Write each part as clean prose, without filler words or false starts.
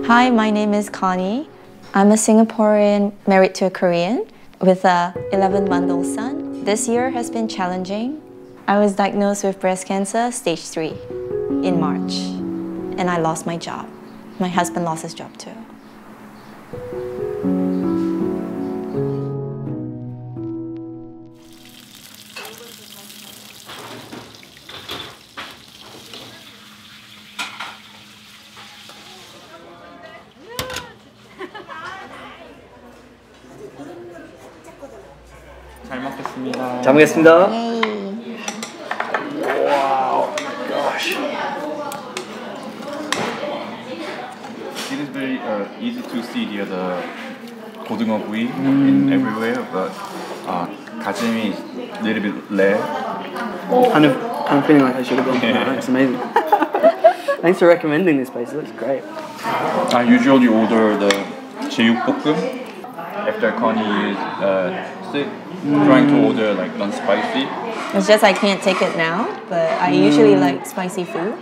Hi, my name is Connie. I'm a Singaporean married to a Korean with a 11-month-old son. This year has been challenging. I was diagnosed with breast cancer, stage 3, in March, and I lost my job. My husband lost his job too. 잘 먹겠습니다. 잘 먹겠습니다. Wow, gosh. It is very easy to see here the 고등어 구이 in everywhere, but 가슴이 a little bit rare. Kind of feeling like I should have gone for that. It's amazing. Thanks for recommending this place. It looks great. I usually order the 제육볶음 after Connie is sick. Trying to order like non-spicy. It's just I can't take it now, but I usually like spicy food.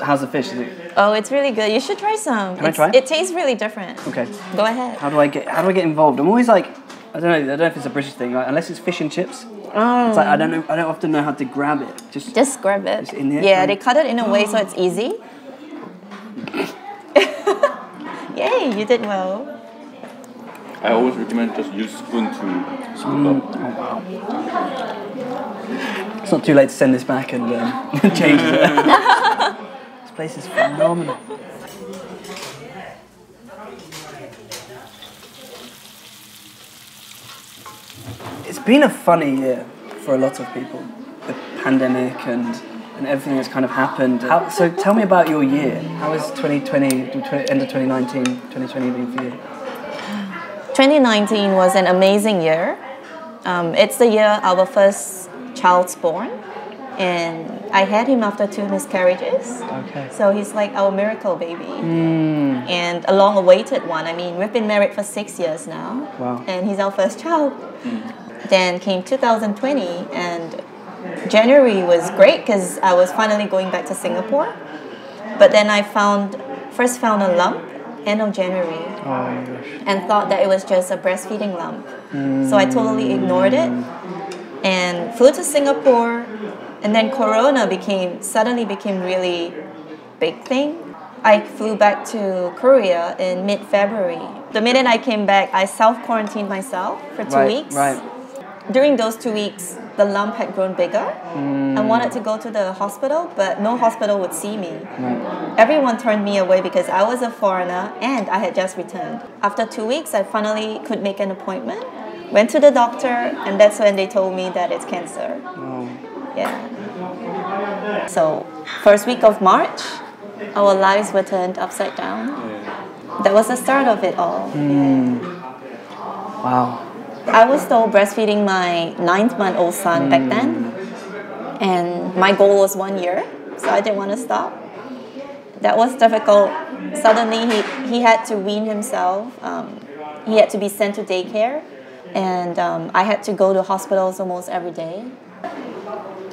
How's the fish? Is it? Oh, it's really good. You should try some. Can I try? It tastes really different. Okay. Go ahead. How do I get involved? I'm always like, I don't know if it's a British thing. Like, unless it's fish and chips, it's like I don't often know how to grab it. Just grab it. Just in there. Yeah, they cut it in a way so it's easy. Yay, you did well. I always recommend just use spoon to scoop up. Oh, wow. It's not too late to send this back and change it. This place is phenomenal. It's been a funny year for a lot of people. The pandemic and everything that's kind of happened. So tell me about your year. How was 2020, end of 2019, 2020 been for you? 2019 was an amazing year. It's the year our first child's born, and I had him after 2 miscarriages. Okay. So he's like our miracle baby, and a long-awaited one. I mean, we've been married for 6 years now, Wow. and he's our first child. Then came 2020, and January was great because I was finally going back to Singapore. But then I first found a lump end of January. Oh my gosh. And thought that it was just a breastfeeding lump. So I totally ignored it and flew to Singapore, and then Corona suddenly became really big thing. I flew back to Korea in mid-February. The minute I came back, I self-quarantined myself for 2 weeks. Right. During those 2 weeks, the lump had grown bigger. I wanted to go to the hospital, but no hospital would see me. Everyone turned me away because I was a foreigner and I had just returned. After 2 weeks, I finally could make an appointment. Went to the doctor, and that's when they told me that it's cancer. Oh. Yeah. So, first week of March, our lives were turned upside down. That was the start of it all. Wow. I was still breastfeeding my 9-month-old son back then, and my goal was 1 year, so I didn't want to stop. That was difficult. Suddenly, he had to wean himself. He had to be sent to daycare, and I had to go to hospitals almost every day.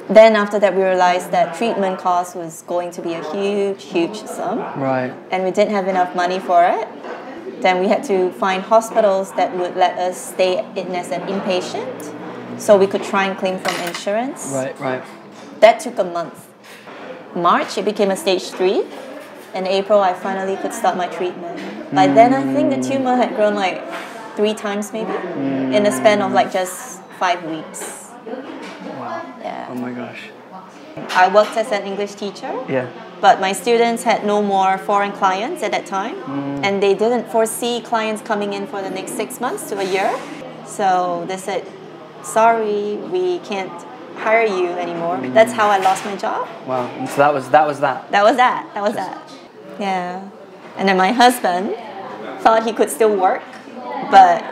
Then after that, we realized that treatment cost was going to be a huge, huge sum. Right. And we didn't have enough money for it. Then we had to find hospitals that would let us stay in as an inpatient, so we could try and claim from insurance. Right. That took a month. March, it became a stage 3. In April, I finally could start my treatment. By then, I think the tumor had grown like 3 times maybe, in the span of like just 5 weeks. Wow. Yeah. Oh my gosh. I worked as an English teacher. Yeah. But my students had no more foreign clients at that time, and they didn't foresee clients coming in for the next 6 months to a year. So they said, sorry, we can't hire you anymore. That's how I lost my job. Wow. And so that was that. That was that. Yeah. And then my husband thought he could still work, but...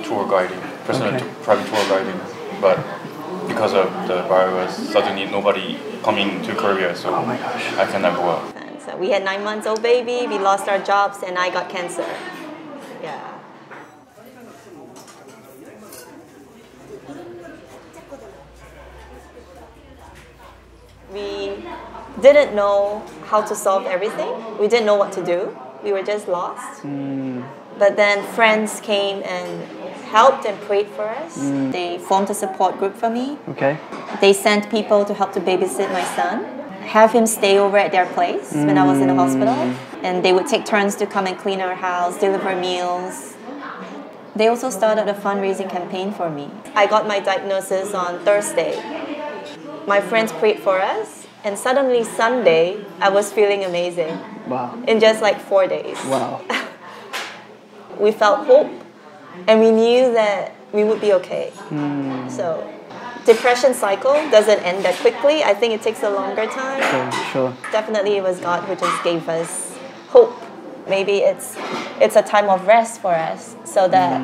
Tour guiding, personal private tour guiding, but because of the virus, suddenly nobody coming to Korea, so oh my gosh. I cannot go out. And so we had 9-month-old baby, we lost our jobs, and I got cancer. Yeah. We didn't know how to solve everything. We didn't know what to do. We were just lost. But then friends came and helped and prayed for us. They formed a support group for me. Okay. They sent people to help to babysit my son, have him stay over at their place when I was in the hospital. And they would take turns to come and clean our house, deliver meals. They also started a fundraising campaign for me. I got my diagnosis on Thursday. My friends prayed for us, and suddenly Sunday, I was feeling amazing. Wow. In just like 4 days. Wow. We felt hope, and we knew that we would be okay. So, depression cycle doesn't end that quickly. I think it takes a longer time. Sure. Definitely it was God who just gave us hope. Maybe it's a time of rest for us, so that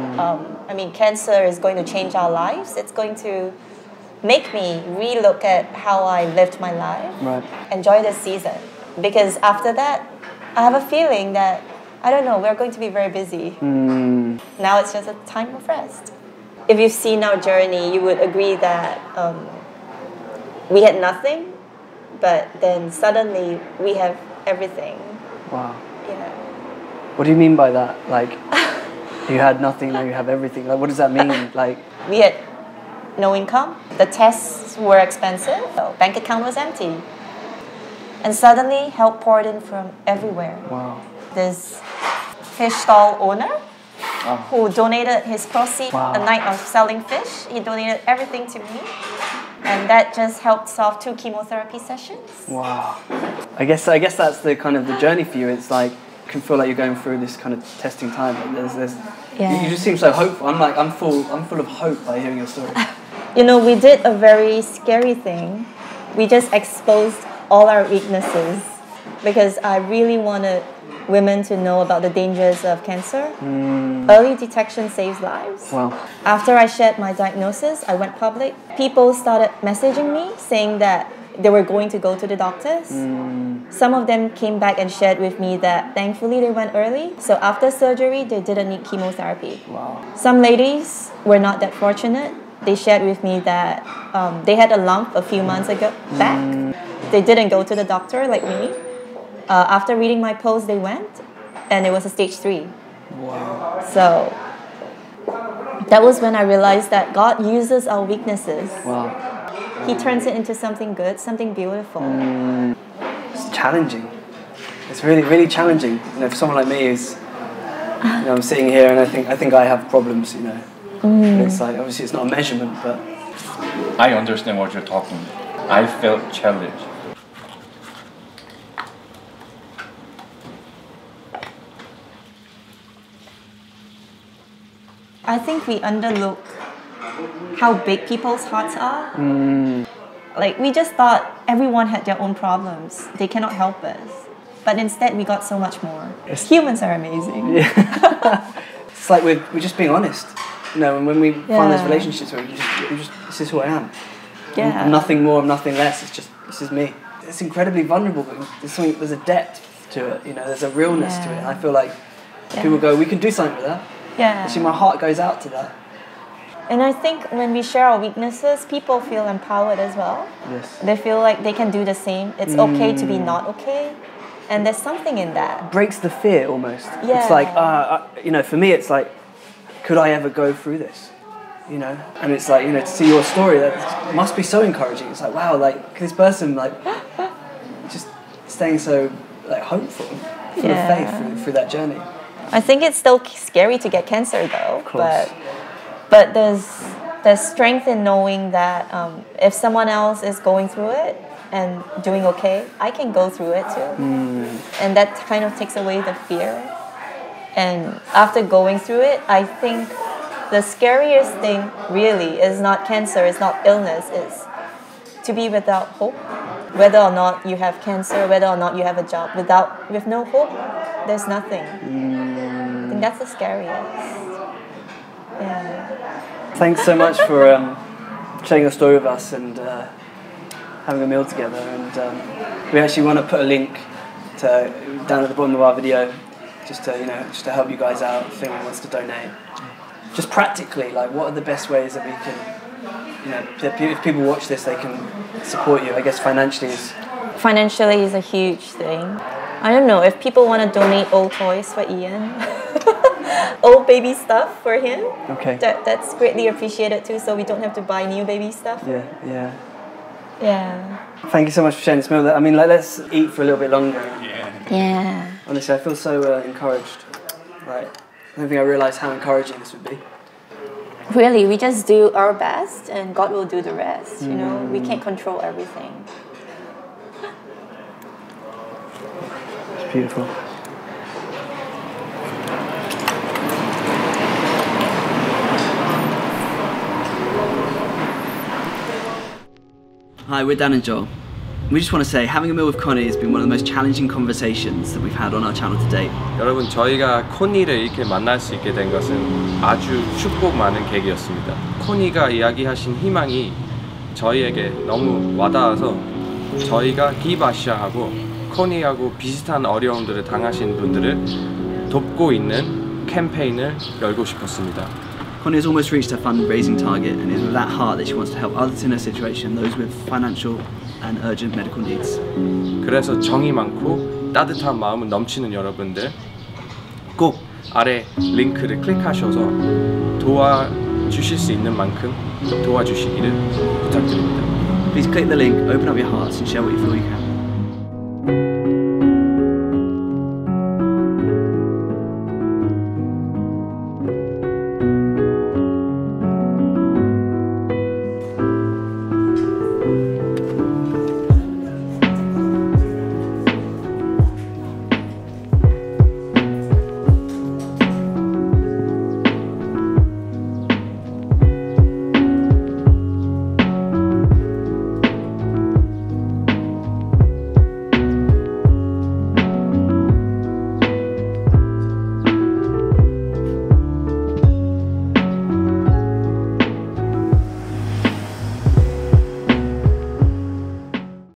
cancer is going to change our lives. It's going to make me relook at how I lived my life. Right. Enjoy this season, because after that, I have a feeling that I don't know, we're going to be very busy. Now it's just a time of rest. If you've seen our journey, you would agree that we had nothing, but then suddenly we have everything. Wow. Yeah. What do you mean by that? Like, you had nothing, now you have everything. Like, what does that mean? Like, We had no income. The tests were expensive. So bank account was empty. And suddenly help poured in from everywhere. wow. This fish stall owner who donated his proceeds a night of selling fish. He donated everything to me. And that just helped solve 2 chemotherapy sessions. Wow. I guess that's the kind of the journey for you. It's like, you can feel like you're going through this kind of testing time. There's you just seem so hopeful. I'm full of hope by hearing your story. You know, we did a very scary thing. We just exposed all our weaknesses, because I really wanted women to know about the dangers of cancer. Early detection saves lives. Wow. After I shared my diagnosis, I went public. People started messaging me saying that they were going to go to the doctors. Some of them came back and shared with me that thankfully they went early. So after surgery, they didn't need chemotherapy. Wow. Some ladies were not that fortunate. They shared with me that they had a lump a few months back. They didn't go to the doctor like me. After reading my post, they went, and it was a stage 3. Wow. So that was when I realized that God uses our weaknesses. Wow. He turns it into something good, something beautiful. It's challenging. It's really, really challenging. You know, for someone like me who's, I'm sitting here and I think I have problems, And it's like, obviously it's not a measurement, but I understand what you're talking. I felt challenged. I think we underlook how big people's hearts are. Like, we just thought everyone had their own problems. They cannot help us. But instead, we got so much more. Humans are amazing. it's like we're just being honest. And when we find those relationships where we just this is who I am. I'm nothing more, I'm nothing less. It's just, this is me. It's incredibly vulnerable, but there's a depth to it. There's a realness to it. And I feel like people go, we can do something with that. Actually, my heart goes out to that. And I think when we share our weaknesses, people feel empowered as well. Yes. They feel like they can do the same. It's okay to be not okay. And there's something in that. It breaks the fear almost. Yeah. It's like, for me, it's like, could I ever go through this? And it's like, to see your story, that must be so encouraging. It's like, wow, like this person, like, just staying so like hopeful, full of faith through that journey. I think it's still scary to get cancer, though. Of course. But there's strength in knowing that if someone else is going through it and doing okay, I can go through it too. And that kind of takes away the fear. And after going through it, I think the scariest thing really is not cancer, it's not illness, it's to be without hope. Whether or not you have cancer, whether or not you have a job, with no hope, there's nothing. I think that's the scariest. Yeah. Thanks so much for sharing your story with us and having a meal together. And we actually want to put a link down at the bottom of our video, just to help you guys out if anyone wants to donate. Just practically, like, what are the best ways that we can, if people watch this, they can support you. I guess financially is Financially is a huge thing. I don't know if people want to donate old toys for Ian, old baby stuff for him. Okay. That's greatly appreciated too, so we don't have to buy new baby stuff. Yeah. Thank you so much for sharing this meal. I mean, let's eat for a little bit longer. Yeah. Honestly, I feel so encouraged. Like, I don't think I realised how encouraging this would be. Really, we just do our best and God will do the rest. You know, we can't control everything. It's beautiful. Hi, we're Dan and Joel. We just want to say having a meal with Connie has been one of the most challenging conversations that we've had on our channel to date. 여러분, 저희가 코니를 이렇게 만날 수 있게 된 것은 아주 축복 많은 계기였습니다. 코니가 이야기하신 희망이 저희에게 너무 와닿아서 저희가 기바시아하고 코니하고 비슷한 어려움들을 당하신 분들을 돕고 있는 캠페인을 열고 싶었습니다. Connie has almost reached her fundraising target and it is with that heart that she wants to help others in her situation, those with financial and urgent medical needs. 그래서 정이 많고 따뜻한 마음은 넘치는 여러분들 꼭 아래 링크를 클릭하셔서 도와주실 수 있는 만큼 도와주시기를 부탁드립니다. Please click the link, open up your hearts and share what you feel you can.